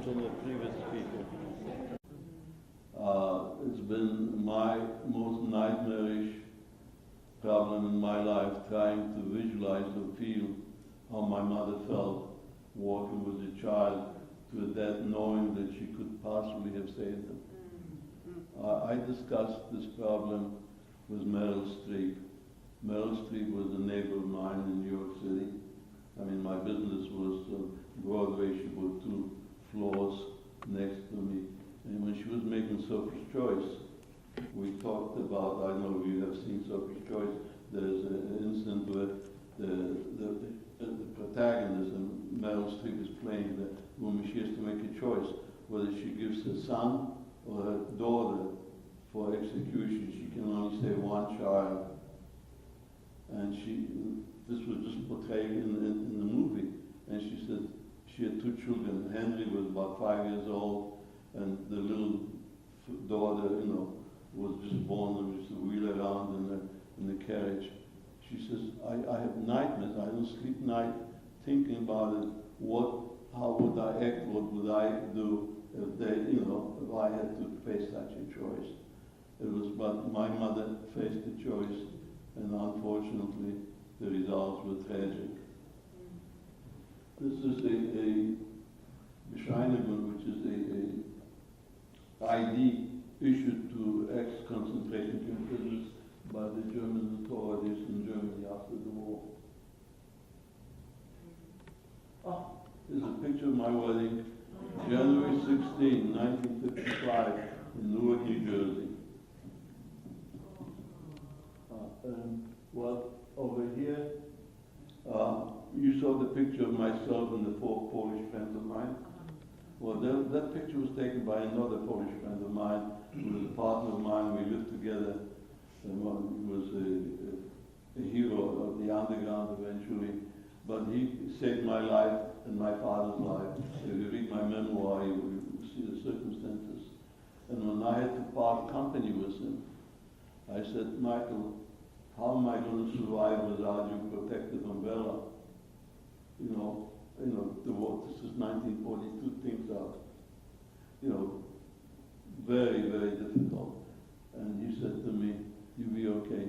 from the previous speaker. It's been my most nightmarish problem in my life, trying to visualize or feel how my mother felt walking with a child to a death, knowing that she could possibly have saved him. I discussed this problem with Meryl Streep. Meryl Streep was a neighbor of mine in New York City. I mean, my business was Broadway. She was 2 floors next to me. And when she was making Sophie's Choice, we talked about, I know you have seen Sophie's Choice, there's an incident where the protagonist, and Meryl Streep is playing the woman, she has to make a choice whether she gives her son or her daughter for execution. She can only say one child. And this was just portrayed in the movie. And she said she had 2 children. Henry was about 5 years old, and the little daughter, was just born and used to wheel around in the carriage. She says, I have nightmares. I don't sleep night thinking about it. How would I act? What would I do if if I had to face such a choice? But my mother faced the choice, and unfortunately, the results were tragic. This is a Bescheinigung, which is a ID issued to ex-concentration camp prisoners by the German authorities in Germany after the war. This is a picture of my wedding, January 16, 1955, in Newark, New Jersey. Over here, you saw the picture of myself and the 4 Polish friends of mine. Well, that picture was taken by another Polish friend of mine, who was a partner of mine. We lived together, and he was a hero of the underground eventually. But he saved my life and my father's life. If you read my memoir, you will see the circumstances. And when I had to part company with him, I said, Michael, how am I going to survive without your protective umbrella? The war, this is 1942, things are, very, very difficult. And he said to me, you'll be okay.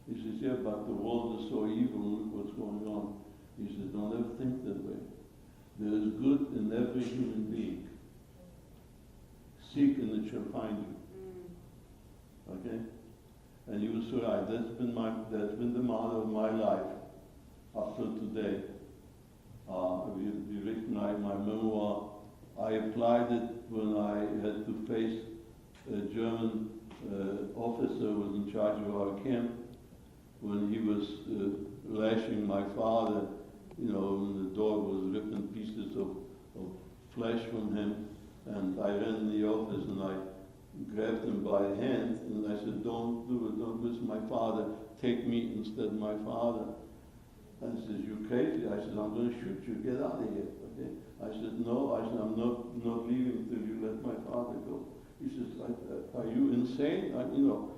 He says, yeah, but the world is so evil, look what's going on. He says, don't ever think that way. There is good in every human being. Seek and it shall find you. Okay? And he was right. That's been the motto of my life up till today. If you read my memoir, I applied it when I had to face a German officer who was in charge of our camp, when he was lashing my father, and the dog was ripping pieces of flesh from him, and I ran in the office and I grabbed him by the hand and I said, don't do it, don't miss my father, take me instead of my father. And he says, you crazy? I said, I'm going to shoot you, get out of here. Okay? I said, no, I'm not leaving until you let my father go. He says, are you insane?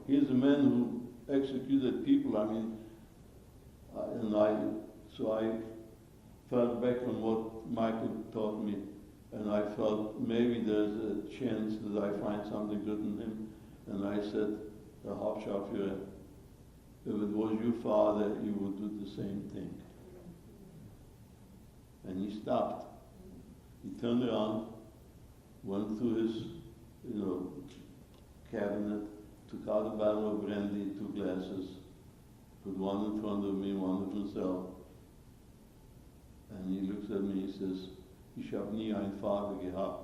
Here's a man who executed people. So I fell back on what Michael taught me, and I felt maybe there's a chance that I find something good in him. And I said, Herr Hauptscharführer, if it was your father, you would do the same thing. And he stopped. He turned around, went through his, cabinet, took out a bottle of brandy, 2 glasses, put one in front of me, one of himself. And he looks at me, he says, ich habe nie einen Vater gehabt.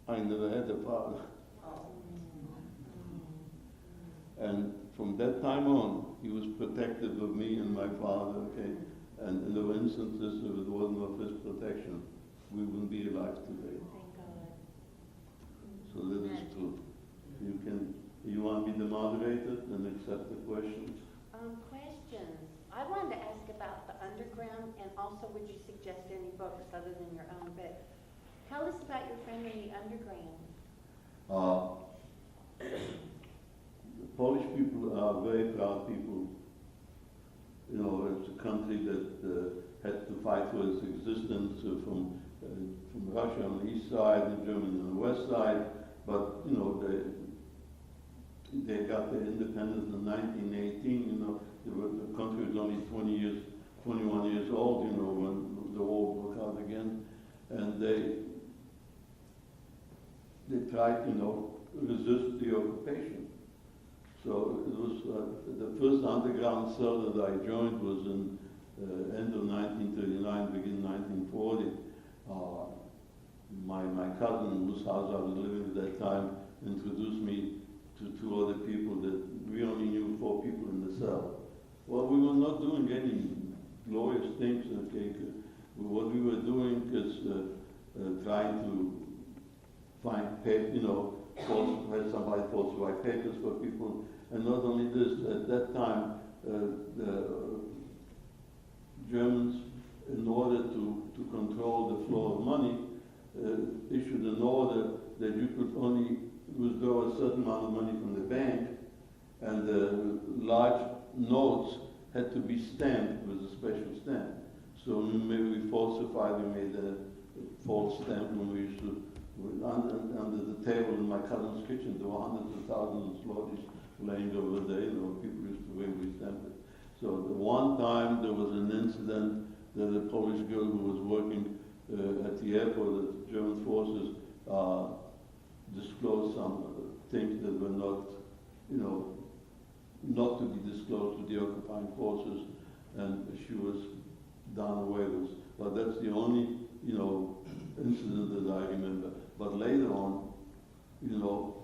I never had a father. And from that time on, he was protective of me and my father, okay? And in the instances, if it wasn't of his protection, we wouldn't be alive today. Thank God. So that is true. You want to be the moderator and accept the questions? Questions. I wanted to ask about the underground, and also would you suggest any books other than your own? But tell us about your friend in the underground. The Polish people are very proud people. It's a country that had to fight for its existence from Russia on the east side and Germany on the west side. But you know, they got their independence in 1918. You know, the country was only 21 years old. You know, when the war broke out again, and they tried, you know, resist the occupation. So it was the first underground cell that I joined was in end of 1939, begin 1940. My cousin, whose house I was living at that time, introduced me to two other people that we only knew 4 people in the cell. Well, we were not doing any glorious things. Okay, what we were doing is trying to find, you know, had somebody falsify papers for people. And not only this, at that time, the Germans, in order to control the flow of money, issued an order that you could only withdraw a certain amount of money from the bank, and the large notes had to be stamped with a special stamp. So maybe we falsified, we made a false stamp when we used to, under the table in my cousin's kitchen, there were hundreds of thousands of zlotys laying over there. You know, people used to way we stamped it. So the one time there was an incident that a Polish girl who was working at the airport, the German forces disclosed some things that were not, you know, not to be disclosed to the occupying forces, and she was done away with. But that's the only, you know, incident that I remember. But later on, you know,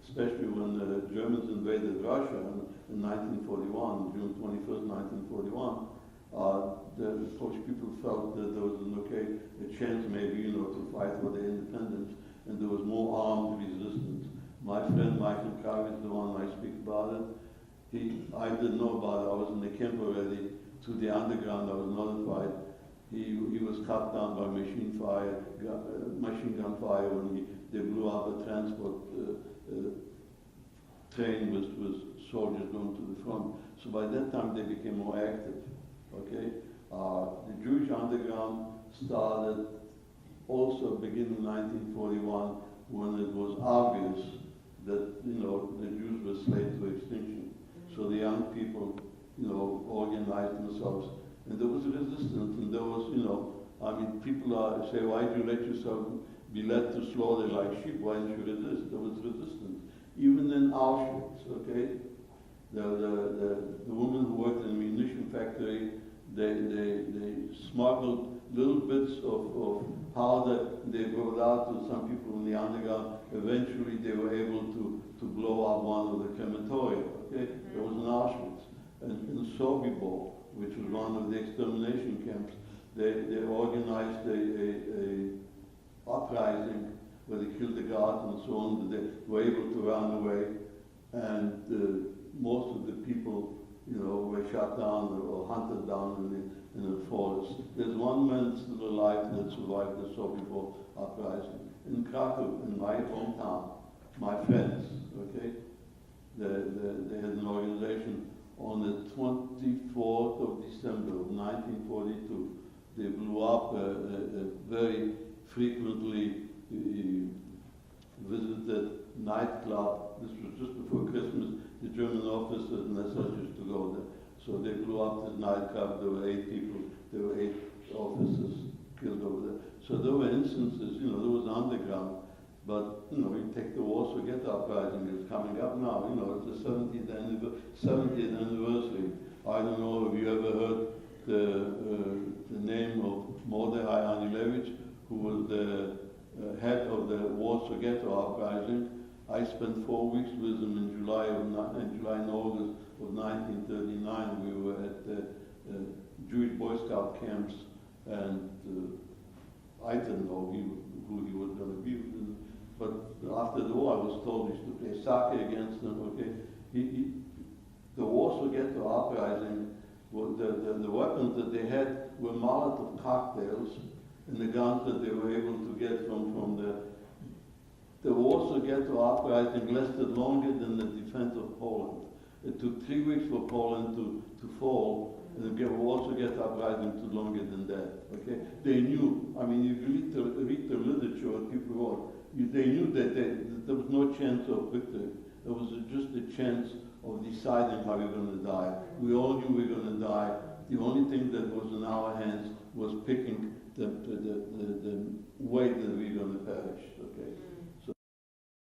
especially when the Germans invaded Russia in 1941, June 21st, 1941, the Polish people felt that there was a chance maybe, you know, to fight for their independence, and there was more armed resistance. My friend Michael Kravitz, the one I speak about it, I didn't know about it. I was in the camp already. To the underground, I was notified. He was cut down by machine gun fire when they blew up a transport train with soldiers going to the front. So by that time they became more active. Okay, the Jewish underground started also beginning in 1941 when it was obvious that, you know, the Jews were slaves to extinction. So the young people, you know, organized themselves, and there was resistance, and there was, you know, I mean, people say, why do you let yourself be led to slaughter like sheep? Why didn't you resist? There was resistance. Even in Auschwitz, okay, the woman who worked in a munition factory, they smuggled little bits of powder they brought out to some people in the underground. Eventually they were able to blow up one of the crematoria, okay? There was an Auschwitz. And in Sobibor, which was one of the extermination camps, they organized a uprising where they killed the guards and so on. They were able to run away, and most of the people, you know, were shot down or hunted down in the forest. There's one man still alive that survived the Sobibor uprising. In Krakow, in my hometown, my friends, okay, they had an organization on the 24th of December of 1942. They blew up a very frequently visited nightclub. This was just before Christmas. The German officers and SS used to go there. So they blew up the nightclub. There were 8 people. There were 8 officers killed over there. So there were instances, you know, there was underground. But, you know, you take the Warsaw Ghetto uprising, it's coming up now, you know, it's the 70th anniversary. I don't know if you ever heard the name of Mordechai Anilevich, who was the head of the Warsaw Ghetto uprising. I spent 4 weeks with him in July and August of 1939. We were at the Jewish Boy Scout camps, and I didn't know who he was going to be. But after the war, I was told we should play soccer against them. Okay, the Warsaw Ghetto uprising, the weapons that they had were Molotov cocktails, and the guns that they were able to get from the Warsaw Ghetto uprising lasted longer than the defense of Poland. It took 3 weeks for Poland to fall, And they will also get uprising to longer than that. Okay, they knew. I mean, if you read the literature what people wrote, they knew that there was no chance of victory. There was just a chance of deciding how we're going to die. We all knew we were going to die. The only thing that was in our hands was picking the way that we're going to perish. Okay.